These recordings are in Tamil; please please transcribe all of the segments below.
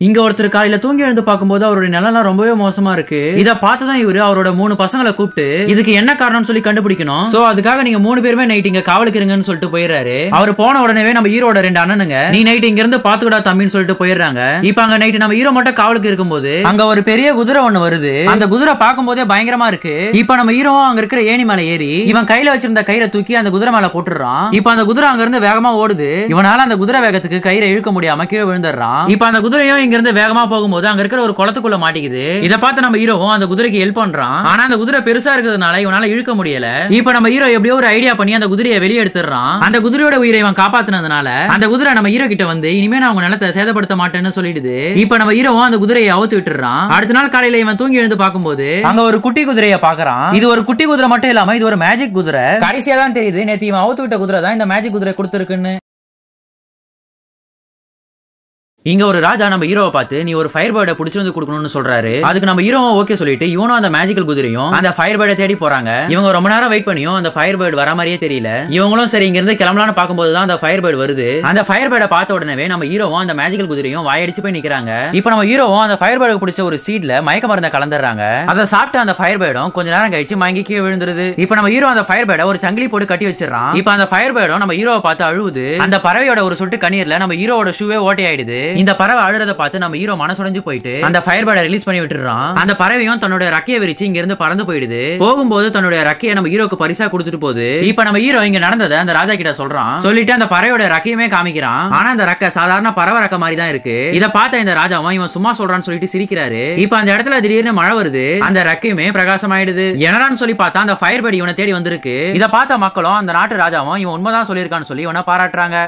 இங்க ஒருத்தர் காலையில தூங்கி எழுந்து பார்க்கும்போது அவருடைய நிலைலாம் ரொம்பவே மோசமா இருக்கு. இத பார்த்துதான் இவரு அவரோட 3 பசங்களை கூப்பிட்டு இதுக்கு என்ன காரணம்னு சொல்லி கண்டுபிடிக்கணும். சோ அதுக்காக நீங்க 3 பேருமே நைட் இங்க காவலுக்கு இருங்கன்னு சொல்லிட்டு போயிடுறாரு. அவர் போன உடனே நம்ம ஹீரோட 2 அண்ணனுங்க நீ நைட் இங்க இருந்து பாத்துக்கடா தம்பின்னு சொல்லிட்டு போயிடுறாங்க. இப்ப அங்க நைட் நம்ம ஹீரோ மட்டும் காவலுக்கு இருக்கும்போது அங்க ஒரு பெரிய குதிரை ஒண்ணு வருது. அந்த குதிரை பார்க்கும் போதே பயங்கரமா இருக்கு. இப்ப நம்ம ஹீரோ அங்க இருக்கிற ஏணி மேல ஏறி இவன் கையில வச்சிருந்த கயிறை தூக்கி அந்த குதிரை மேல போட்டுறான். இப்ப அந்த குதிரை அங்க இருந்து வேகமா ஓடுது. இவனால அந்த குதிரை வேகத்துக்கு கயிறை இழுக்க முடியாம கீழே விழுந்துடுறான். இப்ப அந்த குதிரையும் இங்க இருந்து வேகமா போகும்போது அங்க இருக்கிற ஒரு குளத்துக்குள்ள மாட்டிக்குது. இத பார்த்து நம்ம ஹீரோவும் அந்த குதிரைக்கு ஹெல்ப் பண்றான். ஆனா அந்த குதிரை பெருசா இருக்கிறதுனால இவனால இழுக்க முடியல. இப்ப நம்ம ஹீரோ எப்படியோ ஒரு ஐடியா பண்ணி அந்த குதிரையை வெளியே எடுத்துறான். அந்த குதிரையோட உயிரை இவன் காப்பாத்தினதுனால அந்த குதிரை நம்ம ஹீரோ கிட்ட வந்து இனிமே நான் உங்க நிலத்தை சேதப்படுத்த மாட்டேன்னு சொல்லிடுது. இப்ப நம்ம ஹீரோவும் அந்த குதிரையை அவுத்து விட்டுறான். அடுத்த நாள் காலையில இவன் தூங்கி எழுந்து பார்க்கும்போது அங்க ஒரு குட்டி குதிரையை பாக்குறான். இது ஒரு குட்டி குதிரை மட்டும் இல்லாம இது ஒரு மேஜிக் குதிரை. கடைசியா தான் தெரியுது நேத்து இவன் அவுத்து விட்ட குதிரை தான் இந்த மேஜிக் குதிரை கொடுத்திருக்குன்னு. இங்க ஒரு ராஜா நம்ம ஹீரோவை பார்த்து நீ ஒரு ஃபயர் பேர்டை பிடிச்சு வந்து கொடுக்கணும்னு சொல்றாரு. அதுக்கு நம்ம ஹீரோ ஓகே சொல்லிட்டு இவனும் அந்த மேஜிக்கல் குதிரையும் அந்த ஃபயர் பேர்டை தேடி போறாங்க. இவங்க ரொம்ப நேரம் வெயிட் பண்ணியும் அந்த ஃபயர் பேர்டு வர மாதிரியே தெரியல. இவங்களும் சரி இங்க இருந்து கிளம்பலான்னு பார்க்கும்போது தான் அந்த ஃபயர் பேர்டு வருது. அந்த ஃபயர் பேர்டை பார்த்த உடனே நம்ம ஹீரோவும் அந்த மேஜிக்கல் குதிரையும் வாயடிச்சு போய் நிக்கிறாங்க. இப்ப நம்ம ஹீரோவும் அந்த ஃபயர் பேர்டு பிடிச்ச ஒரு சீட்ல மயக்க மருந்தை கலந்துறாங்க. அதை சாப்பிட்டு அந்த ஃபயர் பேர்டும் கொஞ்ச நேரம் கழிச்சு மயங்கி கீழே விழுந்துருது. இப்ப நம்ம ஹீரோ அந்த ஃபயர் பேர்டை ஒரு சங்கிலி போட்டு கட்டி வச்சிடறான். இப்ப அந்த ஃபயர் பேர்டும் நம்ம ஹீரோவை பார்த்து அழுவுது. அந்த பறவையோட ஒரு சொட்டு கண்ணீர்ல நம்ம ஹீரோவோட ஷூவே ஓட்டை ஆயிடுது. இந்த பறவை அழுறத பார்த்து நம்ம ஹீரோ மனசுடைஞ்சு போயிட்டு அந்த ஃபயர் பேர்டை ரிலீஸ் பண்ணி விட்டுறான். அந்த பறவையும் தன்னுடைய ரக்கையை விரிச்சு இங்க இருந்து பறந்து போயிடுது. போகும்போது தன்னுடைய ரக்கையை நம்ம ஹீரோக்கு பரிசா கொடுத்துட்டு போகுது. இப்ப நம்ம ஹீரோ இங்க நடந்ததை அந்த ராஜா கிட்ட சொல்றான். சொல்லிட்டு அந்த பறவையோட ரக்கையுமே காமிக்கிறான். ஆனா அந்த ரக்கை சாதாரண பறவை ரக்க மாதிரி தான் இருக்கு. இத பார்த்த இந்த ராஜாவும் இவன் சும்மா சொல்றான்னு சொல்லிட்டு சிரிக்கிறாரு. இப்ப அந்த இடத்துல திடீர்னு மழை வருது. அந்த ரக்கையுமே பிரகாசமாயிடுது. என்னடான்னு சொல்லி பார்த்தா அந்த ஃபயர் பேர்டு இவனை தேடி வந்திருக்கு. இத பார்த்த மக்களும் அந்த நாட்டு ராஜாவும் இவன் உண்மைதான் சொல்லியிருக்கான்னு சொல்லி இவனை பாராட்டுறாங்க.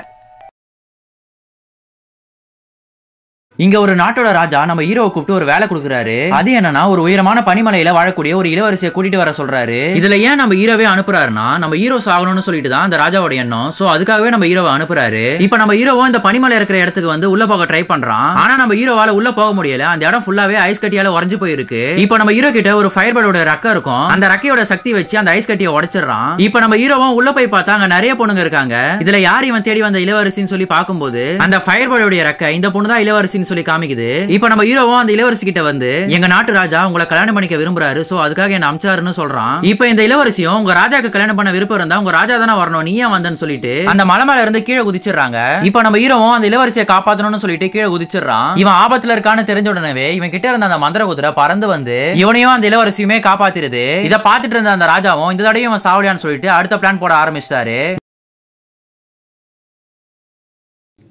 இங்க ஒரு நாட்டோட ராஜா நம்ம ஹீரோவை கூப்பிட்டு ஒரு வேலை கொடுக்குறாரு. அது என்னன்னா ஒரு உயரமான பனிமலையில வாழக்கூடிய ஒரு இளவரசியை கூட்டிட்டு வர சொல்றாரு. இதுல ஏன் நம்ம ஹீரோவே அனுப்புறாருன்னா நம்ம ஹீரோ சாகணும்னு சொல்லிட்டு தான் அந்த ராஜாவோட எண்ணம். சோ அதுக்காகவே நம்ம ஹீரோவை அனுப்புறாரு. இப்ப நம்ம ஹீரோவும் இந்த பனிமலை இருக்கிற இடத்துக்கு வந்து உள்ள போக ட்ரை பண்றான். ஆனா நம்ம ஹீரோவால உள்ள போக முடியல. அந்த இடம் ஃபுல்லாவே ஐஸ் கட்டியால உறைஞ்சு போயிருக்கு. இப்ப நம்ம ஹீரோ கிட்ட ஒரு ஃபயர் பேர்டோட ரக்கை இருக்கும். அந்த ரக்கையோட சக்தி வச்சு அந்த ஐஸ் கட்டியை உடைச்சிடறான். இப்ப நம்ம ஹீரோவும் உள்ள போய் பார்த்தா அங்க நிறைய பொண்ணுங்க இருக்காங்க. இதுல யார் இவன் தேடி வந்த இளவரசின்னு சொல்லி பார்க்கும்போது அந்த ஃபயர் பேர்டோட ரக்கை இந்த பொண்ணு தான் இளவரசி சொல்லி காமிக்குது. இப்ப நம்ம ஹீரோவும் அந்த இளவரசி கிட்ட வந்து எங்க நாட்டு ராஜா உங்களை கல்யாணம் பண்ணிக்க விரும்புறாரு. சோ அதுக்காக என்ன அம்சாருன்னு சொல்றான். இப்ப இந்த இளவரசியும் உங்க ராஜாக்கு கல்யாணம் பண்ண விருப்பம் இருந்தா உங்க ராஜா தானே வரணும், நீ ஏன் வந்தன்னு சொல்லிட்டு அந்த மலை மேல இருந்து கீழே குதிச்சிடுறாங்க. இப்ப நம்ம ஹீரோவும் அந்த இளவரசியை காப்பாத்தணும்னு சொல்லிட்டு கீழே குதிச்சிடுறான். இவன் ஆபத்துல இருக்கான்னு தெரிஞ்ச உடனே இவன் கிட்ட இருந்த அந்த மந்திர குதிரை பறந்து வந்து இவனையும் அந்த இளவரசியுமே காப்பாத்திருது. இதை பார்த்துட்டு இருந்த அந்த ராஜாவும் இந்த தடவையும் இவன் சாவலியான்னு சொல்லிட்டு அடுத்த பிளான் போட ஆரம்பிச்சிட்டாரு.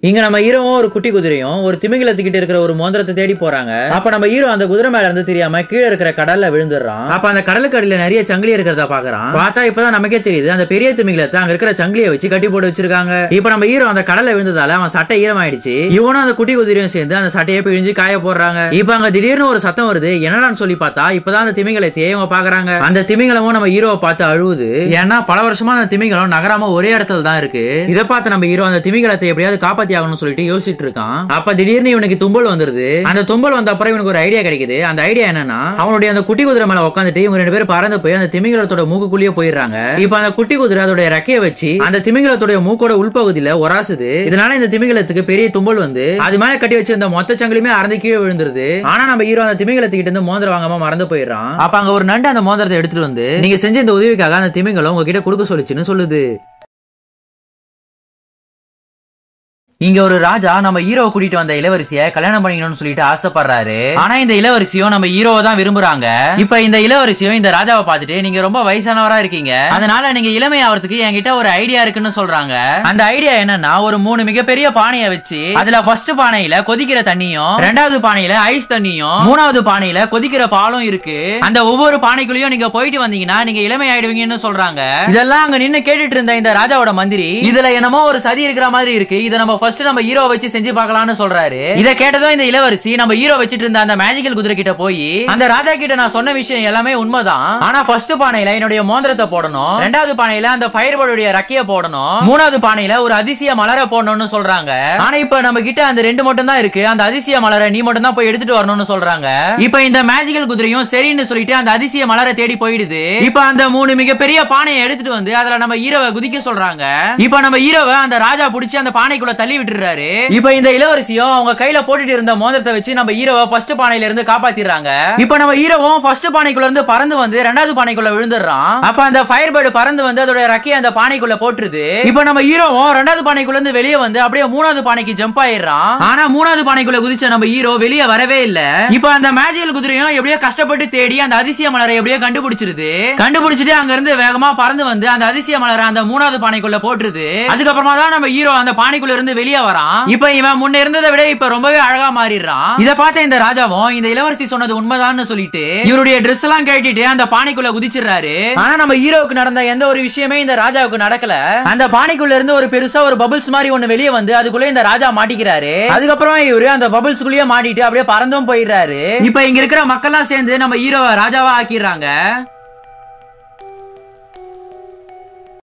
இங்க நம்ம ஹீரோவும் ஒரு குட்டி குதிரையும் ஒரு திமிங்கலத்துக்கிட்ட இருக்கிற ஒரு மோந்திரத்தை தேடி போறாங்க. அப்ப நம்ம ஹீரோ அந்த குதிரை மேல இருந்து தெரியாம கீழே இருக்கிற கடல்ல விழுந்துடுறான். அப்ப அந்த கடலுக்கு அடியில நிறைய சங்கிலி இருக்கிறத பாக்குறான். பார்த்தா இப்பதான் நமக்கே தெரியுது அந்த பெரிய திமிங்கலத்தை அங்க இருக்கிற சங்கிலியை வச்சு கட்டி போட்டு வச்சிருக்காங்க. இப்ப நம்ம ஹீரோ அந்த கடல்ல விழுந்ததால அவன் சட்டை ஈரமாயிடுச்சு. இவனும் அந்த குட்டி குதிரையும் சேர்ந்து அந்த சட்டையை பிழிஞ்சு காய போடுறாங்க. இப்ப அங்க திடீர்னு ஒரு சத்தம் வருது. என்னடான்னு சொல்லி பார்த்தா இப்பதான் அந்த திமிங்கலத்தையே இவங்க பாக்குறாங்க. அந்த திமிங்கலமும் நம்ம ஹீரோவை பார்த்து அழுவுது. ஏன்னா பல வருஷமா அந்த திமிங்கலம் நகராம ஒரே இடத்துல தான் இருக்கு. இதை பார்த்து நம்ம ஹீரோ அந்த திமிங்கலத்தை எப்படியாவது காப்பாத்தி ஆகணும்னு சொல்லிட்டு யோசிச்சுட்டு இருக்கான். அப்ப திடீர்னு இவனுக்கு தும்பல் வந்துருது. அந்த தும்பல் வந்த அப்புறம் இவனுக்கு ஒரு ஐடியா கிடைக்குது. அந்த ஐடியா என்னன்னா அவனுடைய அந்த குட்டி குதிரை மேல உட்காந்துட்டு இவங்க 2 பேரும் பறந்து போய் அந்த திமிங்கலத்தோட மூக்குக்குள்ளேயே போயிடுறாங்க. இப்ப அந்த குட்டி குதிரை அதோட ரெக்கையை வச்சு அந்த திமிங்கலத்தோட மூக்கோட உள்பகுதியில உராசுது. இதனால இந்த திமிங்கலத்துக்கு பெரிய தும்பல் வந்து அது மேல கட்டி வச்சிருந்த மொத்த சங்கிலுமே அறந்து கீழே விழுந்துருது. ஆனா நம்ம ஹீரோ அந்த திமிங்கலத்துக்கிட்ட இருந்து மோதிரம் வாங்காம மறந்து போயிடுறான். அப்ப அங்க ஒரு நண்டு அந்த மோதிரத்தை எடுத்துட்டு வந்து நீங்க செஞ்ச இந்த உதவிக்காக அந்த திமிங்கலம் உங்ககிட்ட கொடுக்க சொல்லிச்சுன்னு சொல்லுது. இங்க ஒரு ராஜா நம்ம ஹீரோ கூட்டிட்டு வந்த இளவரசியை கல்யாணம் பண்ணிக்கணும்னு சொல்லிட்டு ஆசைப்படுறாரு. ஆனா இந்த இளவரசியும் நம்ம ஹீரோவை தான் விரும்புறாங்க. இப்ப இந்த இளவரசியும் இந்த ராஜாவை பார்த்துட்டு நீங்க ரொம்ப வயசானவரா இருக்கீங்க, அதனால நீங்க இளமை ஆகிறதுக்கு என்கிட்ட ஒரு ஐடியா இருக்குன்னு சொல்றாங்க. அந்த ஐடியா என்னன்னா ஒரு 3 மிகப்பெரிய பானையை வச்சு அதுல ஃபர்ஸ்ட் பானையில கொதிக்கிற தண்ணியும், 2வது பானையில ஐஸ் தண்ணியும், 3வது பானையில கொதிக்கிற பாலும் இருக்கு. அந்த ஒவ்வொரு பானைக்குள்ளயும் நீங்க போயிட்டு வந்தீங்கன்னா நீங்க இளமை ஆயிடுவீங்கன்னு சொல்றாங்க. இதெல்லாம் அங்க நின்னு கேட்டுட்டு இருந்த இந்த ராஜாவோட மந்திரி இதுல என்னமோ ஒரு சதி இருக்கிற மாதிரி இருக்கு, இதை நம்ம நம்ம ஹீரோ வச்சு செஞ்சு பார்க்கலாம்னு சொல்றாரு. இத கேட்டதும் இந்த இளவரசி நம்ம ஹீரோ வச்சிட்டு இருந்த அந்த மேஜிக்கல் குதிரை கிட்ட போய் அந்த ராஜா கிட்ட நான் சொன்ன விஷயம் எல்லாமே உண்மைதான், ஆனா ஃபர்ஸ்ட் பானையில என்னுடைய மோந்திரத்தை போடணும், 2வது பானையில அந்த ஃபயர் பேர்டுடைய ரக்கையை போடணும், 3வது பானையில ஒரு அதிசய மலரை போடணும்னு சொல்றாங்க. ஆனா இப்ப நம்ம கிட்ட அந்த 2 மட்டும் தான் இருக்கு, அந்த அதிசய மலரை நீ மட்டும் தான் போய் எடுத்துட்டு வரணும்னு சொல்றாங்க. இப்ப இந்த மேஜிக்கல் குதிரையும் சரின்னு சொல்லிட்டு அந்த அதிசய மலரை தேடி போயிடுது. இப்ப அந்த 3 மிகப்பெரிய பானையை எடுத்துட்டு வந்து அதுல நம்ம ஹீரோவை குதிக்க சொல்றாங்க. இப்ப நம்ம ஹீரோவை அந்த ராஜா புடிச்சு அந்த பானைக்குள்ள தள்ளி விட்டுறாரு. இப்ப இந்த இளவரசியும் அவங்க கையில போட்டுட்டு இருந்த மோதிரத்தை வச்சு நம்ம ஹீரோவை ஃபர்ஸ்ட் பானையில இருந்து காப்பாத்திடுறாங்க. இப்ப நம்ம ஹீரோவும் ஃபர்ஸ்ட் பானைக்குள்ள இருந்து பறந்து வந்து இரண்டாவது பானைக்குள்ள விழுந்துடுறான். அப்ப அந்த ஃபயர் பேர்டு பறந்து வந்து அதோட ரெக்கையை அந்த பானைக்குள்ள போட்டுருது. இப்ப நம்ம ஹீரோவும் இரண்டாவது பானைக்குள்ள இருந்து வெளியே வந்து அப்படியே மூணாவது பானைக்கு ஜம்ப் ஆயிடுறான். ஆனா மூணாவது பானைக்குள்ள குதிச்ச நம்ம ஹீரோ வெளியே வரவே இல்ல. இப்ப அந்த மேஜிக்கல் குதிரையும் எப்படியோ கஷ்டப்பட்டு தேடி அந்த அதிசய மலரை எப்படியோ கண்டுபிடிச்சிருது. கண்டுபிடிச்சிட்டு அங்க இருந்து வேகமா பறந்து வந்து அந்த அதிசய மலரை அந்த மூணாவது பானைக்குள்ள போட்டுருது. அதுக்கப்புறமா தான் நம்ம ஹீரோ அந்த பானைக்குள்ள இருந்து வெளியே வரான். இப்ப இவன் முன்ன இருந்ததை விட இப்ப ரொம்பவே அழகா மாறிடுறான். இத பார்த்த இந்த ராஜாவும் இந்த இளவரசி சொன்னது உண்மைதான்னு சொல்லிட்டு இவருடைய ட்ரெஸ் எல்லாம் கட்டிட்டு அந்த பானைக்குள்ள குதிச்சிடுறாரு. ஆனா நம்ம ஹீரோவுக்கு நடந்த எந்த ஒரு விஷயமே இந்த ராஜாவுக்கு நடக்கல. அந்த பானைக்குள்ள இருந்து ஒரு பெருசா ஒரு பபிள்ஸ் மாதிரி ஒண்ணு வெளியே வந்து அதுக்குள்ள இந்த ராஜா மாட்டிக்கிறாரு. அதுக்கப்புறம் இவரு அந்த பபிள்ஸ்குள்ளேயே மாட்டிட்டு அப்படியே பறந்தும் போயிடுறாரு. இப்ப இங்க இருக்கிற மக்கள் எல்லாம் சேர்ந்து நம்ம ஹீரோவை ராஜாவா ஆக்கிடுறாங்க.